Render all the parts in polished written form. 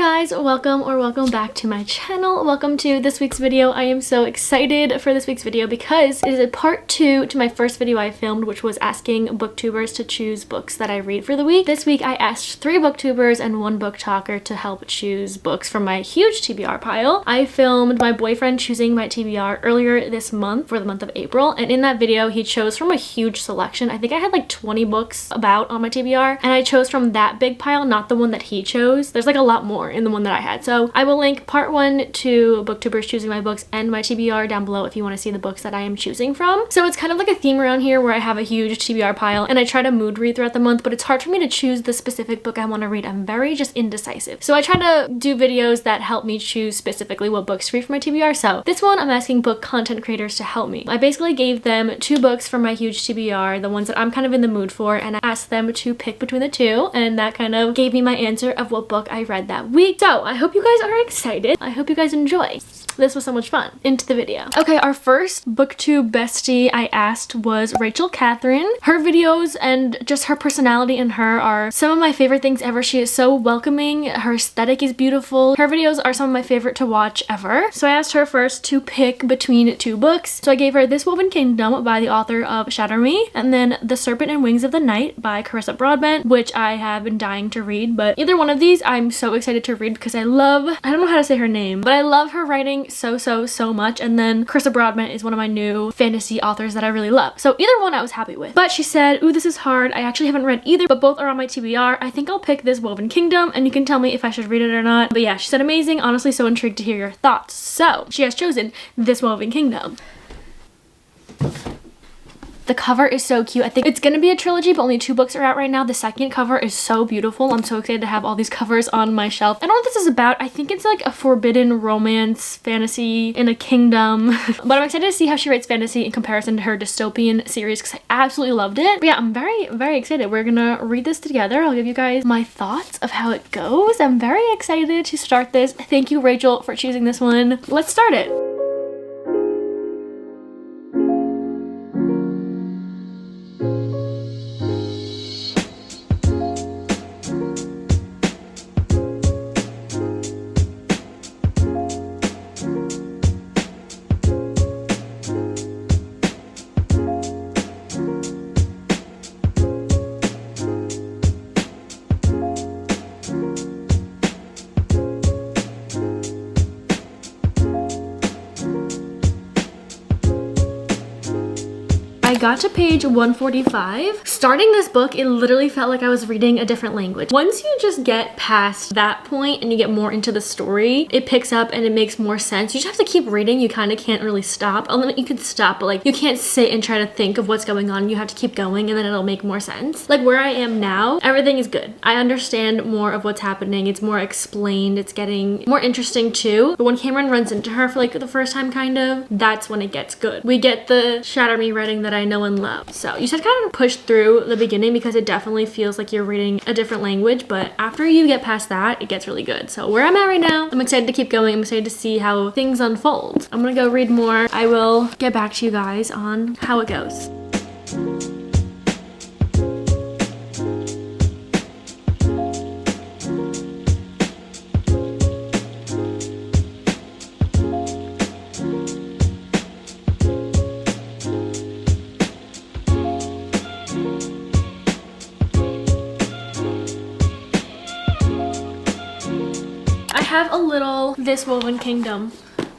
guys, welcome back to my channel. Welcome to this week's video. I am so excited for this week's video because it is a part 2 to my first video I filmed, which was asking booktubers to choose books that I read for the week. This week I asked 3 booktubers and 1 book talker to help choose books from my huge TBR pile. I filmed my boyfriend choosing my TBR earlier this month for the month of April, and in that video he chose from a huge selection. I think I had like 20 books about on my TBR, and I chose from that big pile, not the one that he chose. There's like a lot more in the one that I had. So I will link part 1 to booktubers choosing my books and my TBR down below if you want to see the books that I am choosing from. So it's kind of like a theme around here where I have a huge TBR pile and I try to mood read throughout the month, but it's hard for me to choose the specific book I want to read. I'm very just indecisive. So I try to do videos that help me choose specifically what books to read for my TBR. So this one I'm asking book content creators to help me. I basically gave them 2 books from my huge TBR, the ones that I'm kind of in the mood for, and I asked them to pick between the 2, and that kind of gave me my answer of what book I read that week. So I hope you guys are excited. I hope you guys enjoy. This was so much fun. Into the video. Okay, our first booktube bestie I asked was Rachel Catherine. Her videos and just her personality and her are some of my favorite things ever. She is so welcoming. Her aesthetic is beautiful. Her videos are some of my favorite to watch ever. So I asked her first to pick between 2 books. So I gave her This Woven Kingdom by the author of Shatter Me, and then The Serpent and Wings of the Night by Carissa Broadbent, which I have been dying to read. But either one of these I'm so excited to read because I don't know how to say her name, but I love her writing so much. And then Carissa Broadbent is one of my new fantasy authors that I really love. So either one I was happy with. But she said, ooh, this is hard. I actually haven't read either, but both are on my TBR. I think I'll pick This Woven Kingdom, and you can tell me if I should read it or not. But yeah, she said amazing. Honestly, so intrigued to hear your thoughts. So she has chosen This Woven Kingdom. The cover is so cute. I think it's gonna be a trilogy, but only 2 books are out right now. The second cover is so beautiful. I'm so excited to have all these covers on my shelf. I don't know what this is about. I think it's like a forbidden romance fantasy in a kingdom. But I'm excited to see how she writes fantasy in comparison to her dystopian series because I absolutely loved it. But yeah, I'm very excited. We're gonna read this together. I'll give you guys my thoughts of how it goes. I'm very excited to start this. Thank you, Rachel, for choosing this one. Let's start it. I got to page 145. Starting this book, it literally felt like I was reading a different language. Once you just get past that point and you get more into the story, it picks up and it makes more sense. You just have to keep reading. You kind of can't really stop. You can stop, but like you can't sit and try to think of what's going on. You have to keep going and then it'll make more sense. Like where I am now, everything is good. I understand more of what's happening. It's more explained. It's getting more interesting too. But when Cameron runs into her for like the first time, kind of, that's when it gets good. We get the Shatter Me writing that I know and love. So you should kind of push through the beginning because it definitely feels like you're reading a different language, but after you get past that, it gets really good. So where I'm at right now, I'm excited to keep going. I'm excited to see how things unfold. I'm gonna go read more. I will get back to you guys on how it goes. Have a little This Woven Kingdom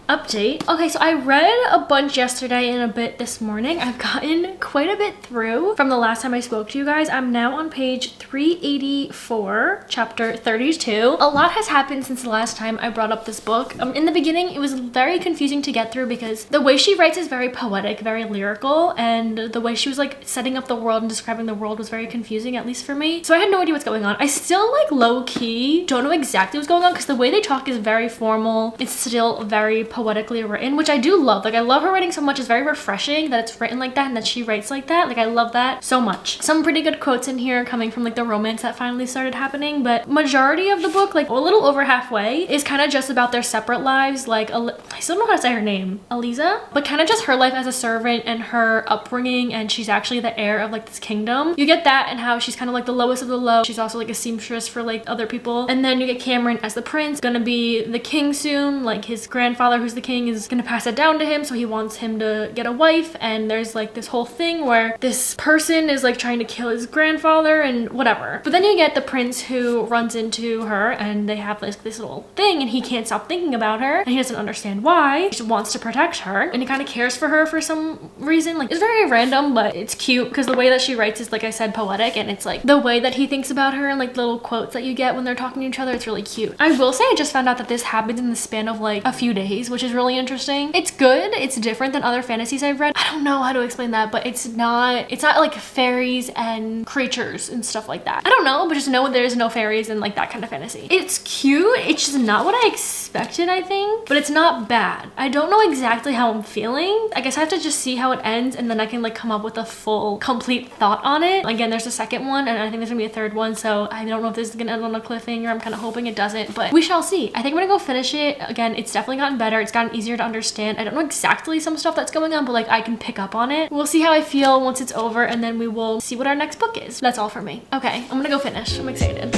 update. Okay, so I read a bunch yesterday and a bit this morning. I've gotten quite a bit through from the last time I spoke to you guys. I'm now on page 384, chapter 32. A lot has happened since the last time I brought up this book. In the beginning, it was very confusing to get through because the way she writes is very poetic, very lyrical, and the way she was like setting up the world and describing the world was very confusing, at least for me. So I had no idea what's going on. I still like low-key don't know exactly what's going on because the way they talk is very formal. It's still very poetically written, which I do love. Like I love her writing so much. It's very refreshing that it's written like that and that she writes like that. Like I love that so much. Some pretty good quotes in here coming from like the romance that finally started happening, but majority of the book, like a little over halfway, is kind of just about their separate lives. Like I still don't know how to say her name, Eliza, but kind of just her life as a servant and her upbringing, and she's actually the heir of like this kingdom. You get that and how she's kind of like the lowest of the low. She's also like a seamstress for like other people. And then you get Cameron as the prince, gonna be the king soon. Like his grandfather, who's the king, is gonna pass it down to him, so he wants him to get a wife. And there's like this whole thing where this person is like trying to kill his grandfather and whatever. But then you get the prince who runs into her and they have like this little thing, and he can't stop thinking about her and he doesn't understand why. He just wants to protect her and he kind of cares for her for some reason. Like it's very random, but it's cute because the way that she writes is, like I said, poetic, and it's like the way that he thinks about her and like little quotes that you get when they're talking to each other. It's really cute. I will say I just found out that this happens in the span of like a few days, which is really interesting. It's good. It's different than other fantasies I've read. I don't know how to explain that, but it's not like fairies and creatures and stuff like that. I don't know, but just know there's no fairies and like that kind of fantasy. It's cute. It's just not what I expected, I think, but it's not bad. I don't know exactly how I'm feeling. I guess I have to just see how it ends and then I can like come up with a full complete thought on it. Again, there's a second one and I think there's gonna be a third one, so I don't know if this is gonna end on a cliffhanger. I'm kind of hoping it doesn't, but we shall see. I think I'm gonna go finish it. Again, it's definitely gotten better. It's gotten easier to understand. I don't know exactly some stuff that's going on, but like I can pick up on it. We'll see how I feel once it's over and then we will see what our next book is. That's all for me. Okay, I'm gonna go finish. I'm excited.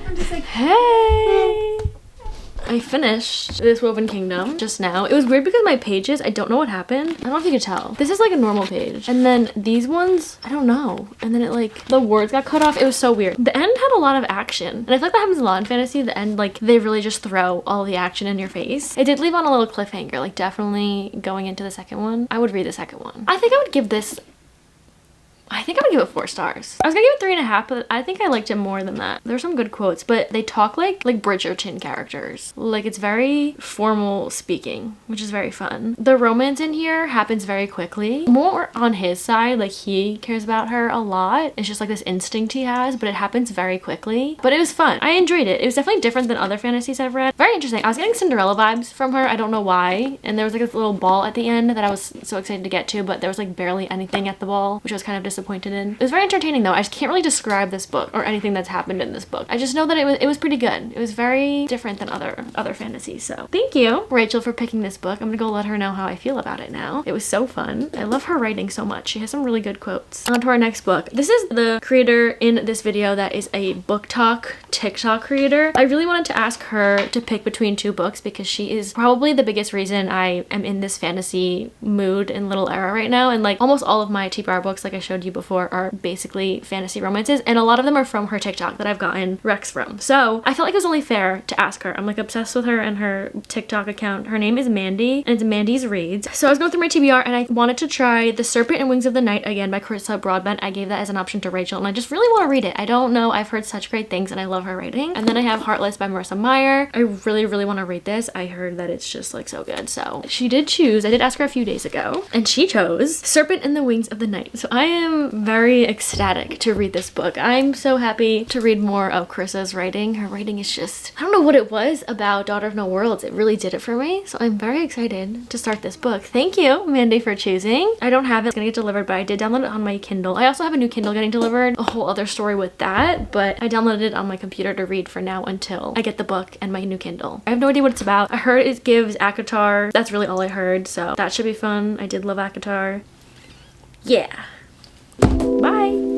I'm just like, hey! I finished this Woven Kingdom just now. It was weird because my pages, I don't know what happened. I don't know if you could tell. This is like a normal page. And then these ones, I don't know. And then it like, the words got cut off. It was so weird. The end had a lot of action. And I feel like that happens a lot in fantasy. The end, like they really just throw all the action in your face. It did leave on a little cliffhanger, like definitely going into the second one. I would read the second one. I think I would give this, I think I would give it 4 stars. I was gonna give it 3.5, but I think I liked it more than that. There's some good quotes, but they talk like Bridgerton characters. Like it's very formal speaking, which is very fun. The romance in here happens very quickly. More on his side, like he cares about her a lot. It's just like this instinct he has, but it happens very quickly. But it was fun. I enjoyed it. It was definitely different than other fantasies I've read. Very interesting. I was getting Cinderella vibes from her. I don't know why. And there was like this little ball at the end that I was so excited to get to, but there was like barely anything at the ball, which I was kind of disappointed in. It was very entertaining though. I just can't really describe this book or anything that's happened in this book. I just know that it was pretty good. It was very different than other fantasies. So thank you, Rachel, for picking this book. I'm gonna go let her know how I feel about it now. It was so fun. I love her writing so much. She has some really good quotes. On to our next book. This is the creator in this video that is a book talk TikTok creator. I really wanted to ask her to pick between 2 books because she is probably the biggest reason I am in this fantasy mood and little era right now. And like almost all of my TBR books, like I showed you before, are basically fantasy romances, and a lot of them are from her TikTok that I've gotten recs from. So I felt like it was only fair to ask her. I'm like obsessed with her and her TikTok account. Her name is Mandy and it's Mandy's Reads. So I was going through my TBR and I wanted to try The Serpent and Wings of the Night again by Carissa Broadbent. I gave that as an option to Rachel and I just really want to read it. I don't know, I've heard such great things and I love her writing. And then I have Heartless by Marissa Meyer. I really want to read this. I heard that it's just like so good. So she did choose. I did ask her a few days ago and she chose Serpent and the Wings of the Night. So I am very ecstatic to read this book. I'm so happy to read more of Carissa's writing. Her writing is just, I don't know what it was about Daughter of No Worlds. It really did it for me. So I'm very excited to start this book. Thank you, Mandy, for choosing. I don't have it. It's gonna get delivered, but I did download it on my Kindle. I also have a new Kindle getting delivered. A whole other story with that, but I downloaded it on my computer to read for now until I get the book and my new Kindle. I have no idea what it's about. I heard it gives ACOTAR. That's really all I heard, so that should be fun. I did love ACOTAR. Yeah. Bye.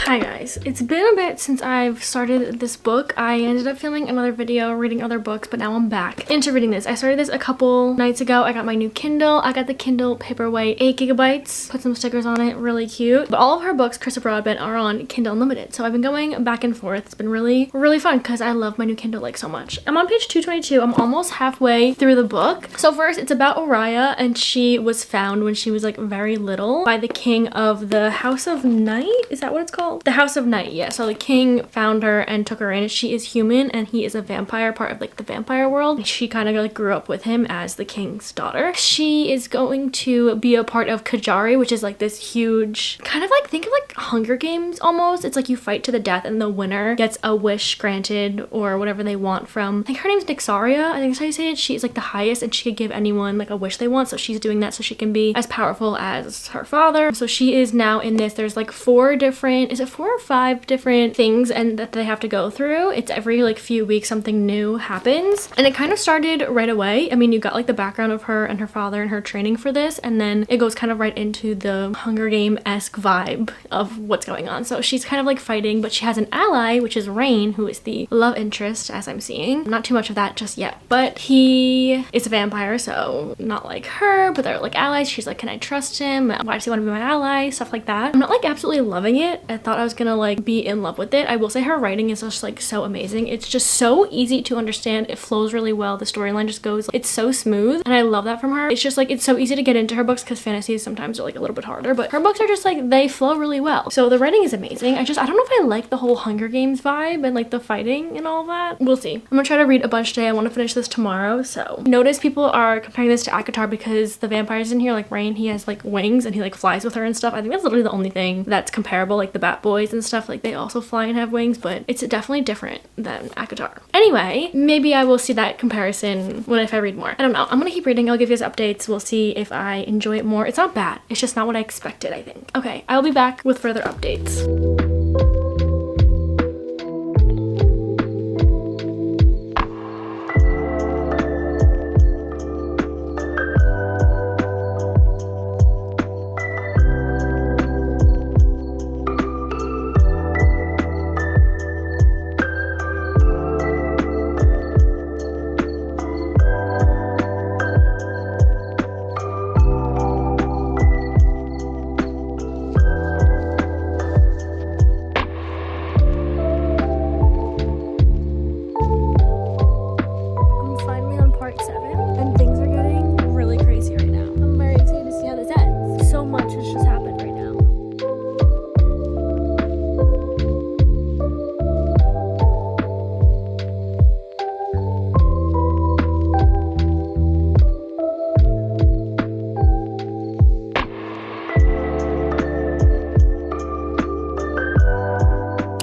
Hi guys, it's been a bit since I've started this book. I ended up filming another video reading other books, but now I'm back into reading this. I started this a couple nights ago. I got my new Kindle. I got the Kindle Paperweight, 8 gigabytes. Put some stickers on it, really cute. But all of her books, Krista Broadbent, are on Kindle Unlimited. So I've been going back and forth. It's been really fun because I love my new Kindle like so much. I'm on page 222. I'm almost halfway through the book. So first, it's about Oriah, and she was found when she was like very little by the king of the House of Night. Is that what it's called? The House of Night, yeah. So the king found her and took her in. She is human and he is a vampire, part of like the vampire world. She kind of like grew up with him as the king's daughter. She is going to be a part of Kajari, which is like this huge, kind of like, think of like Hunger Games almost. It's like you fight to the death and the winner gets a wish granted or whatever they want from, I think her name's Nixaria, I think that's how you say it. She's like the highest and she could give anyone like a wish they want. So she's doing that so she can be as powerful as her father. So she is now in this. There's like 4 different, is it 4 or 5 different things and that they have to go through. It's every like few weeks something new happens, and it kind of started right away. I mean, you got like the background of her and her father and her training for this, and then it goes kind of right into the Hunger Game-esque vibe of what's going on. So she's kind of like fighting, but she has an ally, which is Rain, who is the love interest, as I'm seeing. Not too much of that just yet, but he is a vampire, so not like her, but they're like allies. She's like, can I trust him? Why does he want to be my ally? Stuff like that. I'm not like absolutely loving it. I thought I was gonna like be in love with it. I will say her writing is just like so amazing. It's just so easy to understand. It flows really well. The storyline just goes, it's so smooth, and I love that from her. It's just like, it's so easy to get into her books because fantasies sometimes are like a little bit harder, but her books are just like, they flow really well. So the writing is amazing. I don't know if I like the whole Hunger Games vibe and like the fighting and all that. We'll see. I'm gonna try to read a bunch today. I want to finish this tomorrow. So notice people are comparing this to ACOTAR because the vampires in here, like Rain, he has like wings and he like flies with her and stuff. I think that's literally the only thing that's comparable. Like the Bat Boys and stuff, like they also fly and have wings, but it's definitely different than ACOTAR. Anyway, maybe I will see that comparison if I read more. I don't know. I'm gonna keep reading. I'll give you guys updates. We'll see if I enjoy it more. It's not bad. It's just not what I expected, I think. Okay, I will be back with further updates.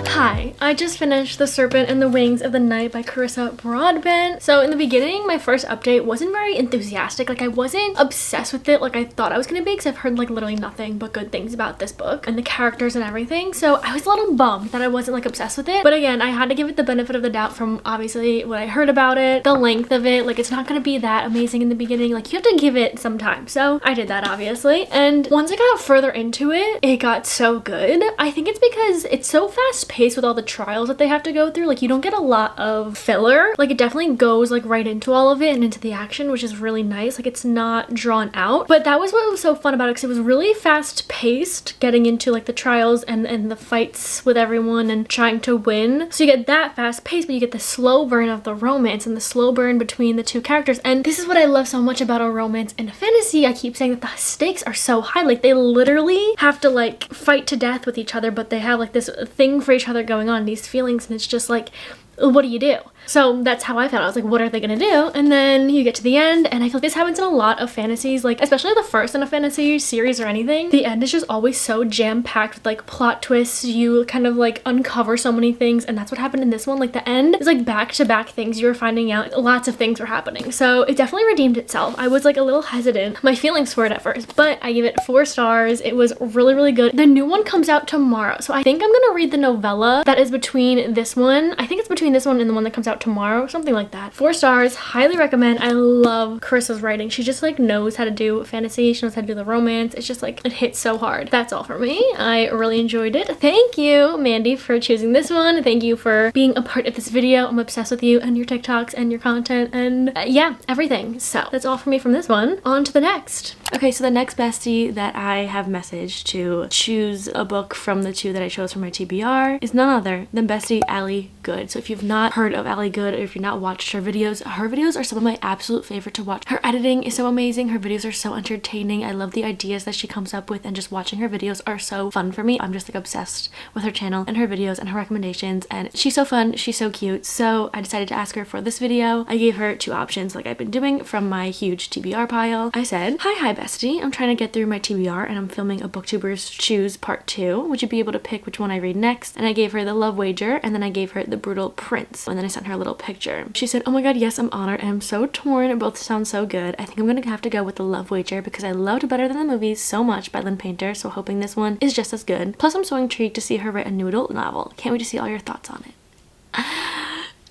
Hi, I just finished The Serpent and the Wings of the Night by Krista Broadbent. So in the beginning, my first update wasn't very enthusiastic. Like I wasn't obsessed with it like I thought I was gonna be because I've heard like literally nothing but good things about this book and the characters and everything. So I was a little bummed that I wasn't like obsessed with it. But again, I had to give it the benefit of the doubt from obviously what I heard about it, the length of it. Like it's not gonna be that amazing in the beginning. Like you have to give it some time. So I did that obviously. And once I got further into it, it got so good. I think it's because it's so fast paced with all the trials that they have to go through. Like you don't get a lot of filler. Like it definitely goes like right into all of it and into the action, which is really nice. Like it's not drawn out. But that was what was so fun about it, because it was really fast paced getting into like the trials and the fights with everyone and trying to win. So you get that fast paced, but you get the slow burn of the romance and the slow burn between the two characters. And this is what I love so much about a romance and a fantasy. I keep saying that the stakes are so high. Like they literally have to like fight to death with each other, but they have like this thing for each other going on, these feelings, and it's just like, what do you do? So that's how I felt. I was like, what are they gonna do? And then you get to the end, and I feel like this happens in a lot of fantasies, like especially the first in a fantasy series or anything. The end is just always so jam-packed with like plot twists. You kind of like uncover so many things, and that's what happened in this one. Like the end is like back-to-back things you were finding out. Lots of things were happening. So it definitely redeemed itself. I was like a little hesitant, my feelings for it at first, but I give it 4 stars. It was really, really good. The new one comes out tomorrow, so I think I'm gonna read the novella that is between this one. I think it's between this one and the one that comes out out tomorrow, something like that. 4 stars, highly recommend. I love Carissa's writing. She just like knows how to do fantasy, she knows how to do the romance. It's just like, it hits so hard. That's all for me. I really enjoyed it. Thank you, Mandy, for choosing this one. Thank you for being a part of this video. I'm obsessed with you and your TikToks and your content and yeah, everything. So that's all for me from this one. On to the next. Okay, so the next bestie that I have messaged to choose a book from the 2 that I chose from my TBR is none other than bestie Allie Good. So if you've not heard of Allie Good, or if you've not watched her videos are some of my absolute favorite to watch. Her editing is so amazing. Her videos are so entertaining. I love the ideas that she comes up with, and just watching her videos are so fun for me. I'm just like obsessed with her channel and her videos and her recommendations, and she's so fun, she's so cute. So I decided to ask her for this video. I gave her 2 options like I've been doing from my huge TBR pile. I said, hi bestie, I'm trying to get through my TBR and I'm filming a Booktubers Choose Part 2. Would you be able to pick which one I read next? And I gave her The Love Wager, and then I gave her The Brutal Prince, and then I sent her a little picture. She said, oh my god, yes, I'm honored and I'm so torn. Both sound so good. I think I'm gonna have to go with The Love Wager because I loved Better Than the Movies so much by Lynn Painter, so hoping this one is just as good. Plus I'm so intrigued to see her write a new adult novel. Can't wait to see all your thoughts on it.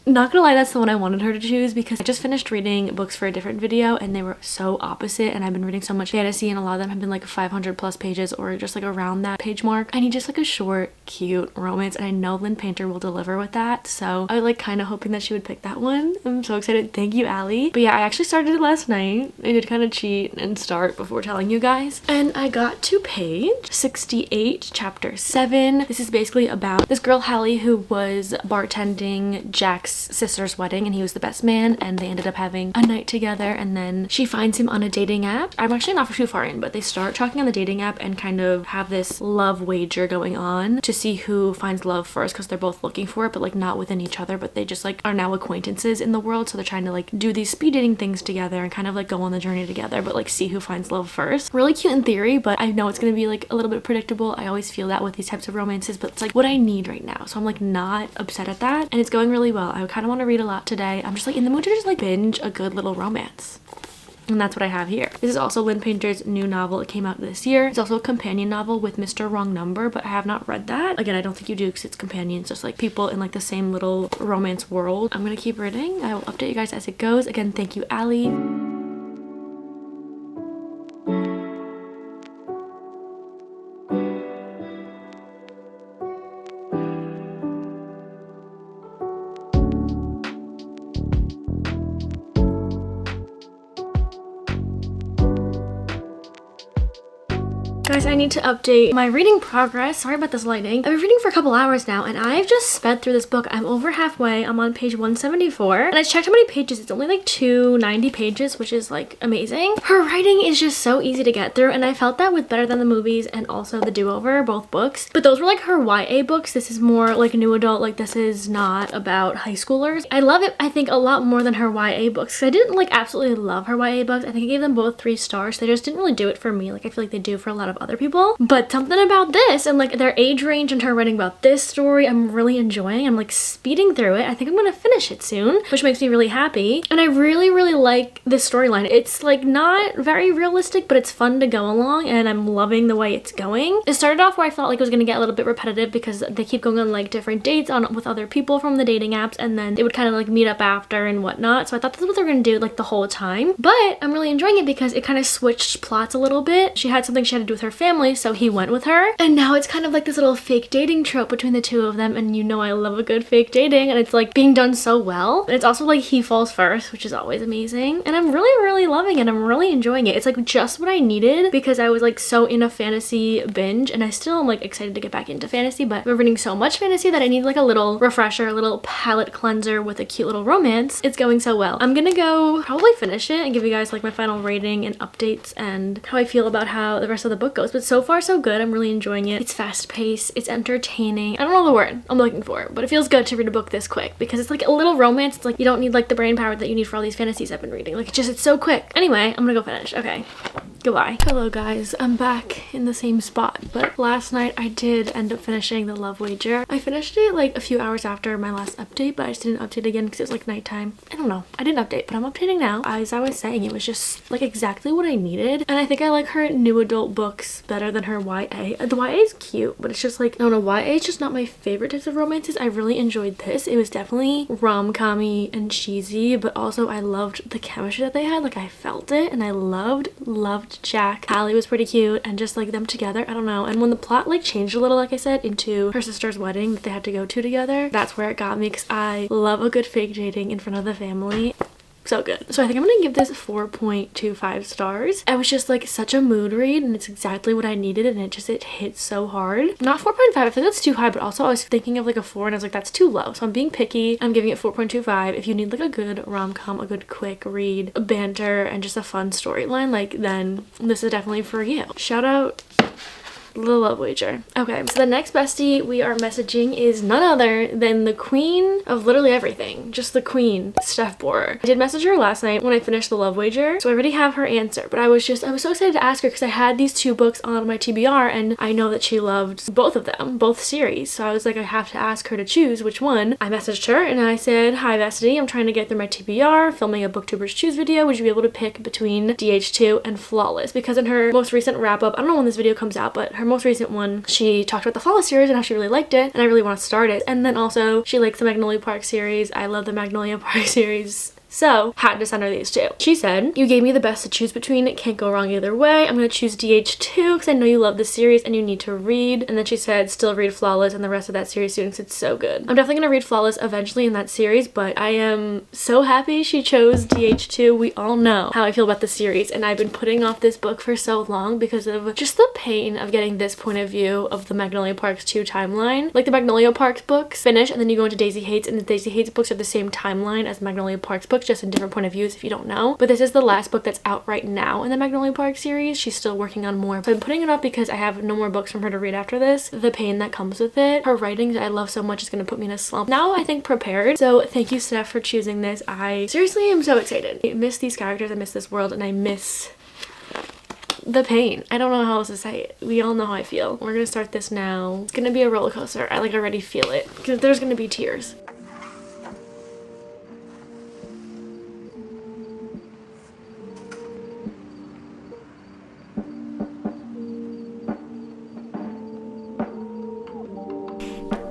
Not gonna lie, that's the one I wanted her to choose because I just finished reading books for a different video and they were so opposite, and I've been reading so much fantasy and a lot of them have been like 500 plus pages or just like around that page mark. I need just like a short, cute romance, and I know Lynn Painter will deliver with that, so I was like kind of hoping that she would pick that one. I'm so excited. Thank you, Allie. But yeah, I actually started it last night. I did kind of cheat and start before telling you guys, and I got to page 68, chapter 7. This is basically about this girl Hallie who was bartending Jack's sister's wedding, and he was the best man, and they ended up having a night together, and then she finds him on a dating app. I'm actually not too far in, but they start talking on the dating app and kind of have this love wager going on to see who finds love first, because they're both looking for it, but like not within each other, but they just like are now acquaintances in the world, so they're trying to like do these speed dating things together and kind of like go on the journey together, but like see who finds love first. Really cute in theory, but I know it's gonna be like a little bit predictable. I always feel that with these types of romances, but it's like what I need right now, so I'm like not upset at that, and it's going really well. I kind of want to read a lot today. I'm just like in the mood to just like binge a good little romance. And that's what I have here. This is also Lynn Painter's new novel. It came out this year. It's also a companion novel with Mr. Wrong Number, but I have not read that. Again, I don't think you do because it's companions, just like people in like the same little romance world. I'm gonna keep reading. I will update you guys as it goes. Again, thank you, Allie. Guys, I need to update my reading progress. Sorry about this lighting. I've been reading for a couple hours now, and I've just sped through this book. I'm over halfway. I'm on page 174, and I checked how many pages. It's only like 290 pages, which is like amazing. Her writing is just so easy to get through, and I felt that with Better Than the Movies and also The Do-Over, both books. But those were like her YA books. This is more like new adult. Like this is not about high schoolers. I love it, I think, a lot more than her YA books. I didn't like absolutely love her YA books. I think I gave them both 3 stars. They just didn't really do it for me. Like I feel like they do for a lot of other people, but something about this and like their age range and her writing about this story I'm really enjoying. I'm like speeding through it. I think I'm gonna finish it soon, which makes me really happy, and I really like this storyline. It's like not very realistic, but it's fun to go along, and I'm loving the way it's going. It started off where I felt like it was gonna get a little bit repetitive because they keep going on like different dates on with other people from the dating apps, and then they would kind of like meet up after and whatnot, so I thought this is what they were gonna do like the whole time, but I'm really enjoying it because it kind of switched plots a little bit. She had something she had to do with her family, so he went with her, and now it's kind of like this little fake dating trope between the two of them, and you know I love a good fake dating, and it's like being done so well. And it's also like he falls first, which is always amazing, and I'm really loving it. I'm really enjoying it. It's like just what I needed because I was like so in a fantasy binge, and I still am like excited to get back into fantasy, but we're reading so much fantasy that I need like a little refresher, a little palette cleanser with a cute little romance. It's going so well. I'm gonna go probably finish it and give you guys like my final rating and updates and how I feel about how the rest of the book goes, but so far so good. I'm really enjoying it. It's fast paced, it's entertaining. I don't know the word I'm looking for, but it feels good to read a book this quick because it's like a little romance. It's like you don't need like the brain power that you need for all these fantasies I've been reading. Like it's so quick. Anyway, I'm gonna go finish. Okay. Goodbye. Hello guys, I'm back in the same spot, but last night I did end up finishing The Love Wager. I finished it like a few hours after my last update, but I just didn't update again because it was like nighttime. I don't know. I didn't update, but I'm updating now. As I was saying, it was just like exactly what I needed, and I think I like her new adult books better than her YA. The YA is cute, but it's just like, I don't know, YA is just not my favorite types of romances. I really enjoyed this. It was definitely rom-com-y and cheesy, but also I loved the chemistry that they had. Like, I felt it, and I loved Jack. Hallie was pretty cute, and just like them together, I don't know. And when the plot like changed a little, like I said, into her sister's wedding that they had to go to together, that's where it got me, because I love a good fake dating in front of the family. So good. So I think I'm gonna give this 4.25 stars. I was just like such a mood read, and it's exactly what I needed, and it hit so hard. Not 4.5, I think that's too high, but also I was thinking of like a 4 and I was like, that's too low. So I'm being picky. I'm giving it 4.25. If you need like a good rom-com, a good quick read, banter, and just a fun storyline, like, then this is definitely for you. Shout out The Love Wager. Okay, so the next bestie we are messaging is none other than the queen of literally everything. Just the queen, Steph Borer. I did message her last night when I finished The Love Wager, so I already have her answer, but I was so excited to ask her because I had these two books on my TBR, and I know that she loved both of them, both series, so I was like, I have to ask her to choose which one. I messaged her and I said, hi bestie, I'm trying to get through my TBR, filming a Booktubers Choose video. Would you be able to pick between DH2 and Flawless? Because in her most recent wrap-up, I don't know when this video comes out, but her most recent one, she talked about the Flawless series and how she really liked it, and I really want to start it. And then also she likes the Magnolia Parks series. I love the Magnolia Parks series, so had to send her these two. She said, you gave me the best to choose between. It can't go wrong either way. I'm gonna choose DH2 because I know you love the series and you need to read. And then she said, still read Flawless and the rest of that series soon because it's so good. I'm definitely gonna read Flawless eventually in that series, but I am so happy she chose DH2. We all know how I feel about the series, and I've been putting off this book for so long because of just the pain of getting this point of view of the Magnolia Parks 2 timeline. Like, the Magnolia Parks books finish and then you go into Daisy Hates, and the Daisy Hates books are the same timeline as Magnolia Parks books, just in different point of views if you don't know. But this is the last book that's out right now in the Magnolia Park series. She's still working on more, but I'm putting it off because I have no more books from her to read after this. The pain that comes with it. Her writing that I love so much is going to put me in a slump. Now I think prepared. So thank you, Steph, for choosing this. I seriously am so excited. I miss these characters, I miss this world, and I miss the pain. I don't know how else to say it. We all know how I feel. We're gonna start this now. It's gonna be a roller coaster. I like already feel it because there's gonna be tears.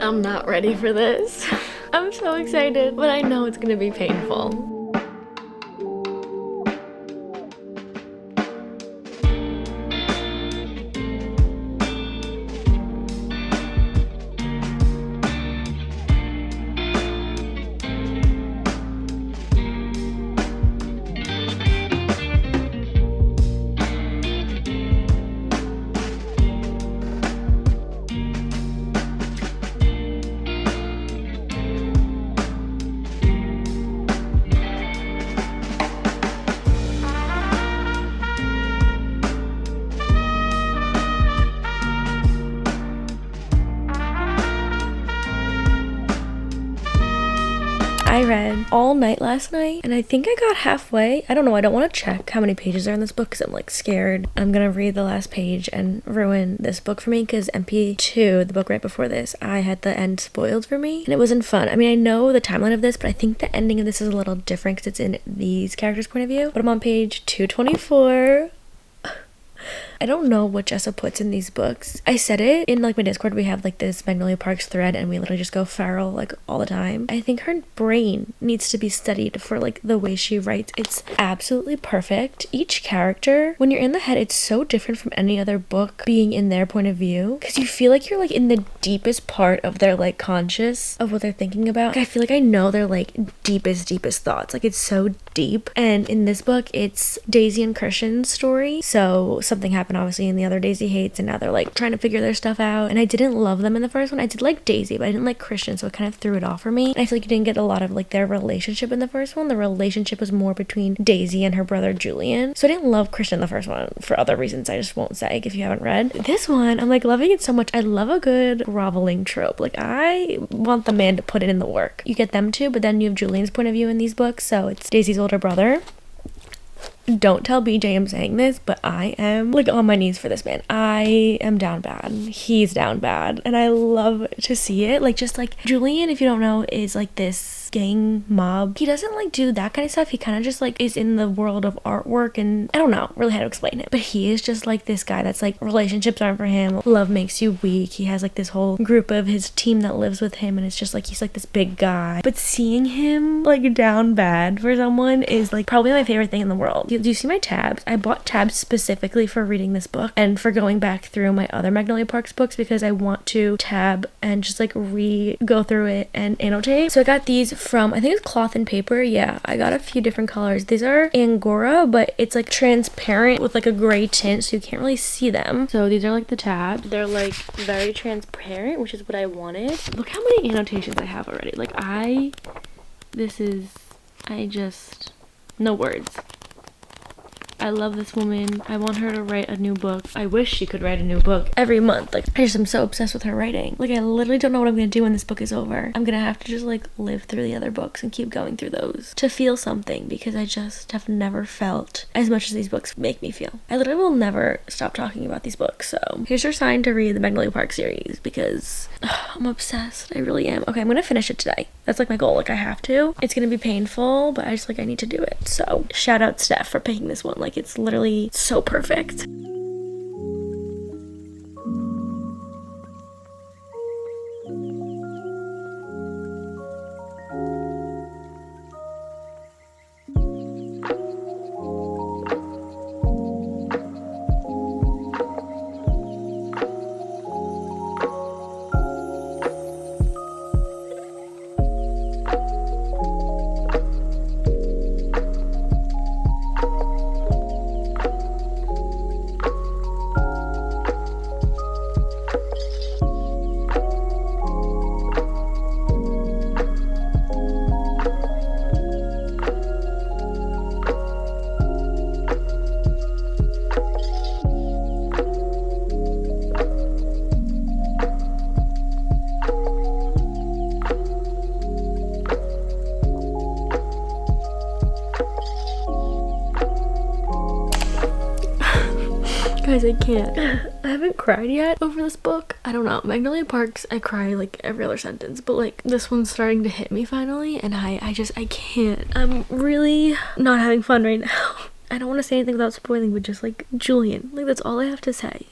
I'm not ready for this. I'm so excited, but I know it's gonna be painful. I read all night last night, and I think I got halfway. I don't know, I don't want to check how many pages are in this book because I'm like scared I'm gonna read the last page and ruin this book for me, because MP2, the book right before this, I had the end spoiled for me and it wasn't fun. I mean, I know the timeline of this, but I think the ending of this is a little different because it's in these characters' point of view. But I'm on page 224. I don't know what Jessa puts in these books. I said it in like my Discord. We have like this Magnolia Parks thread and we literally just go feral like all the time. I think her brain needs to be studied for like the way she writes. It's absolutely perfect. Each character, when you're in the head, it's so different from any other book being in their point of view, because you feel like you're like in the deepest part of their like conscious of what they're thinking about. Like, I feel like I know their like deepest thoughts. Like, it's so deep. And in this book, it's Daisy and Christian's story. So something happened obviously in the other Daisy Hates, and now they're like trying to figure their stuff out. And I didn't love them in the first one. I did like Daisy, but I didn't like Christian, so it kind of threw it off for me. And I feel like you didn't get a lot of like their relationship in the first one. The relationship was more between Daisy and her brother Julian. So I didn't love Christian the first one for other reasons I just won't say if you haven't read. This one, I'm like loving it so much. I love a good groveling trope. Like, I want the man to put it in the work. You get them too, but then you have Julian's point of view in these books. So it's Daisy's older brother. don't tell BJ I'm saying this, but I am like on my knees for this man. I am down bad. He's down bad. And I love to see it. Like, just like Julian, if you don't know, is like this gang mob. He doesn't like do that kind of stuff. He kind of just like is in the world of artwork, and I don't know really how to explain it, but he is just like this guy that's like, relationships aren't for him, love makes you weak. He has like this whole group of his team that lives with him, and it's just like he's like this big guy, but seeing him like down bad for someone is like probably my favorite thing in the world. Do you see my tabs? I bought tabs specifically for reading this book and for going back through my other Magnolia Parks books, because I want to tab and just like go through it and annotate. So I got these from, I think it's Cloth and Paper. Yeah, I got a few different colors. These are Angora, but it's like transparent with like a gray tint, so you can't really see them. So these are like the tabs. They're like very transparent, which is what I wanted. Look how many annotations I have already. Like no words. I love this woman. I want her to write a new book. I wish she could write a new book every month. Like, I just am so obsessed with her writing. Like, I literally don't know what I'm gonna do when this book is over. I'm gonna have to just like live through the other books and keep going through those to feel something, because I just have never felt as much as these books make me feel. I literally will never stop talking about these books. So here's your sign to read the Magnolia Parks series, because I'm obsessed. I really am. Okay, I'm gonna finish it today. That's like my goal. Like, I have to. It's gonna be painful, but I need to do it. So shout out Steph for picking this one. Like, it's literally so perfect. Guys, I can't. I haven't cried yet over this book. I don't know. Magnolia Parks, I cry like every other sentence, but like this one's starting to hit me finally, and I can't. I'm really not having fun right now. I don't want to say anything without spoiling, but just like Julian, like that's all I have to say.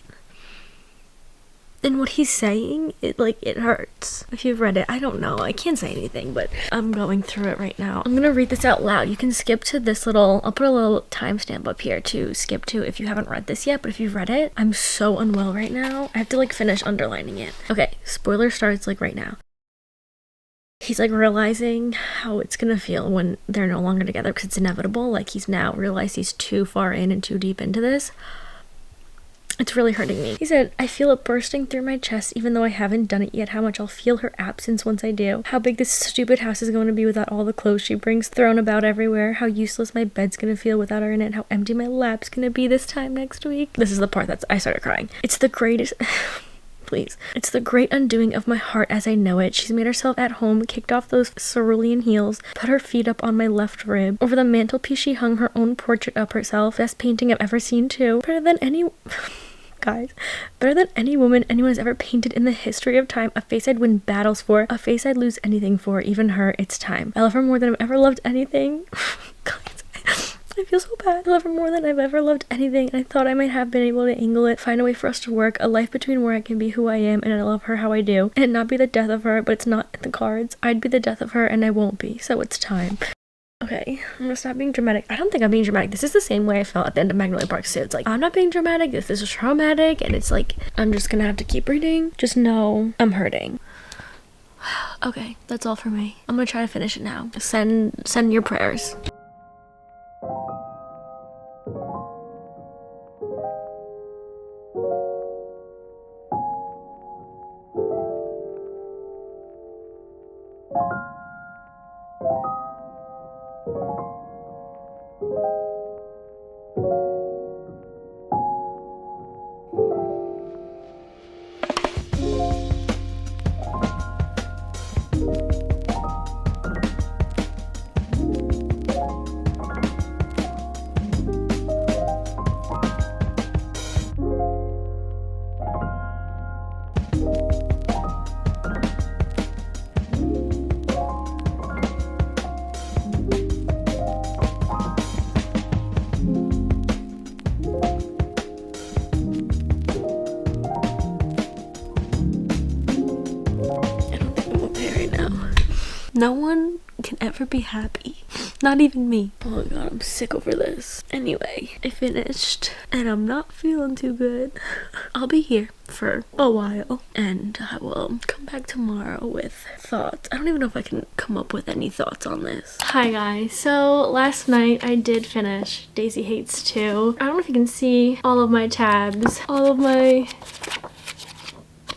And what he's saying, it hurts. If you've read it, I don't know. I can't say anything, but I'm going through it right now. I'm gonna read this out loud. You can skip to this I'll put a little timestamp up here to skip to if you haven't read this yet, but if you've read it, I'm so unwell right now. I have to like finish underlining it. Okay, spoiler starts like right now. He's like realizing how it's gonna feel when they're no longer together, because it's inevitable. Like, he's now realized he's too far in and too deep into this. It's really hurting me. He said, I feel it bursting through my chest even though I haven't done it yet, how much I'll feel her absence once I do. How big this stupid house is going to be without all the clothes she brings thrown about everywhere. How useless my bed's gonna feel without her in it. How empty my lap's gonna be this time next week. This is the part I started crying. It's the greatest... Please. It's the great undoing of my heart as I know it. She's made herself at home, kicked off those cerulean heels, put her feet up on my left rib. Over the mantelpiece she hung her own portrait of herself. Best painting I've ever seen too. Better than any... Guys, better than any woman anyone has ever painted in the history of time. A face I'd win battles for. A face I'd lose anything for. Even her. It's time. I love her more than I've ever loved anything. Guys, I feel so bad. I love her more than I've ever loved anything. And I thought I might have been able to angle it, find a way for us to work, a life between where I can be who I am and I love her how I do, and it not be the death of her, but it's not in the cards. I'd be the death of her and I won't be, so it's time. Okay, I'm gonna stop being dramatic. I don't think I'm being dramatic. This is the same way I felt at the end of Magnolia Parks too. It's like, I'm not being dramatic, this is traumatic, and it's like, I'm just gonna have to keep reading. Just know I'm hurting. Okay, that's all for me. I'm gonna try to finish it now. Send your prayers. No one can ever be happy. Not even me. Oh god, I'm sick over this. Anyway, I finished and I'm not feeling too good. I'll be here for a while and I will come back tomorrow with thoughts. I don't even know if I can come up with any thoughts on this. Hi guys, so last night I did finish Daisy Hates 2. I don't know if you can see all of my tabs, all of my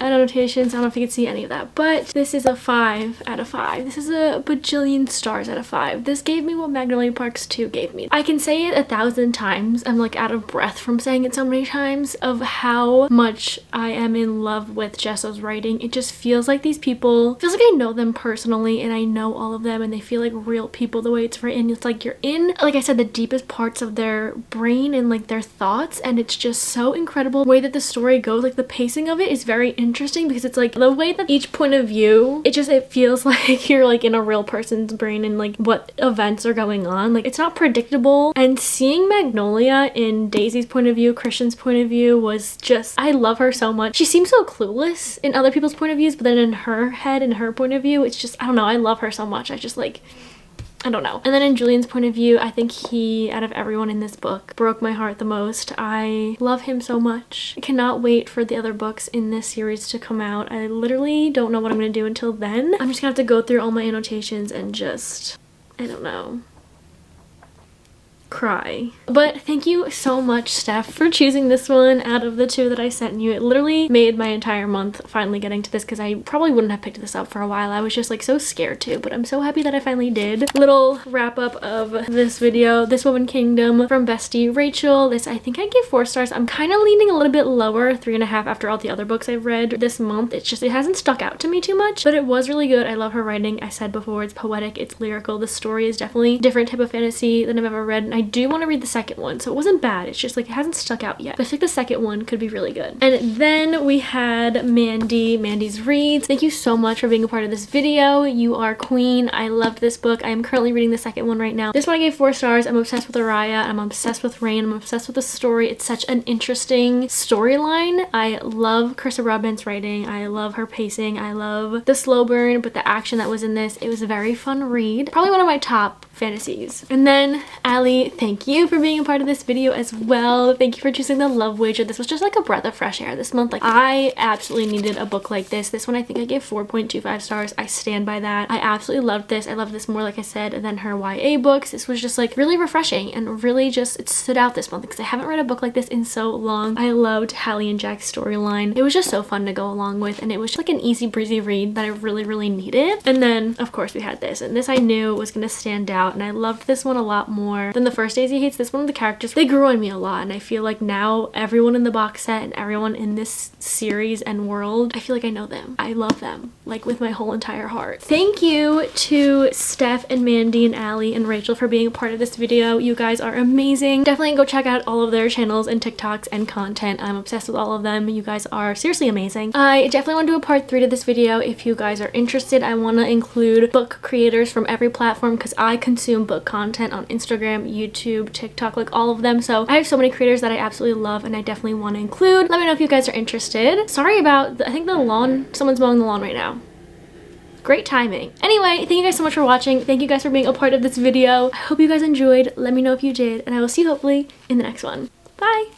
annotations. I don't know if you can see any of that, but this is a 5 out of 5. This is a bajillion stars out of 5. This gave me what Magnolia Parks 2 gave me. I can say it 1,000 times. I'm like out of breath from saying it so many times of how much I am in love with Jesso's writing. It just feels like these people, feels like I know them personally and I know all of them and they feel like real people the way it's written. It's like you're in, like I said, the deepest parts of their brain and like their thoughts, and it's just so incredible the way that the story goes. Like the pacing of it is very interesting because it's like the way that each point of view, it feels like you're like in a real person's brain and like what events are going on. Like it's not predictable, and seeing Magnolia in Daisy's point of view, Christian's point of view was just, I love her so much. She seems so clueless in other people's point of views, but then in her head and her point of view, it's just, I don't know, I love her so much. I just like, I don't know. And then in Julian's point of view, I think he, out of everyone in this book, broke my heart the most. I love him so much. I cannot wait for the other books in this series to come out. I literally don't know what I'm gonna do until then. I'm just gonna have to go through all my annotations and just, I don't know, cry. But thank you so much, Steph, for choosing this one out of the 2 that I sent you. It literally made my entire month finally getting to this because I probably wouldn't have picked this up for a while. I was just like so scared to, but I'm so happy that I finally did. Little wrap up of this video. This Woman Kingdom from bestie Rachel. This I think I gave 4 stars. I'm kind of leaning a little bit lower, 3.5 after all the other books I've read this month. It's just, it hasn't stuck out to me too much, but it was really good. I love her writing. I said before, it's poetic, it's lyrical. The story is definitely a different type of fantasy than I've ever read, and I do want to read the second one, so it wasn't bad. It's just like it hasn't stuck out yet, but I think the second one could be really good. And then we had Mandy's Reads. Thank you so much for being a part of this video. You are queen. I loved this book. I am currently reading the second one right now. This one I gave 4 stars. I'm obsessed with Araya. I'm obsessed with Rain. I'm obsessed with the story. It's such an interesting storyline. I love Krista Broadbent's writing. I love her pacing. I love the slow burn, but the action that was in this, it was a very fun read. Probably one of my top fantasies. And then Allie, thank you for being a part of this video as well. Thank you for choosing The Love Wager. This was just like a breath of fresh air this month. Like I absolutely needed a book like this. This one I think I gave 4.25 stars. I stand by that. I absolutely loved this. I loved this more, like I said, than her YA books. This was just like really refreshing and really just, it stood out this month because I haven't read a book like this in so long. I loved Hallie and Jack's storyline. It was just so fun to go along with, and it was just like an easy breezy read that I really needed. And then of course we had this, and this I knew was gonna stand out, and I loved this one a lot more than the first Daisy Hates. This one, the characters, they grew on me a lot, and I feel like now everyone in the box set and everyone in this series and world, I feel like I know them. I love them like with my whole entire heart. Thank you to Steph and Mandy and Allie and Rachel for being a part of this video. You guys are amazing. Definitely go check out all of their channels and TikToks and content. I'm obsessed with all of them. You guys are seriously amazing. I definitely want to do a part 3 to this video if you guys are interested. I want to include book creators from every platform because I consume book content on Instagram, YouTube, TikTok, like all of them. So I have so many creators that I absolutely love and I definitely want to include. Let me know if you guys are interested. Sorry about, I think the lawn, someone's mowing the lawn right now. Great timing. Anyway, thank you guys so much for watching. Thank you guys for being a part of this video. I hope you guys enjoyed. Let me know if you did, and I will see you hopefully in the next one. Bye!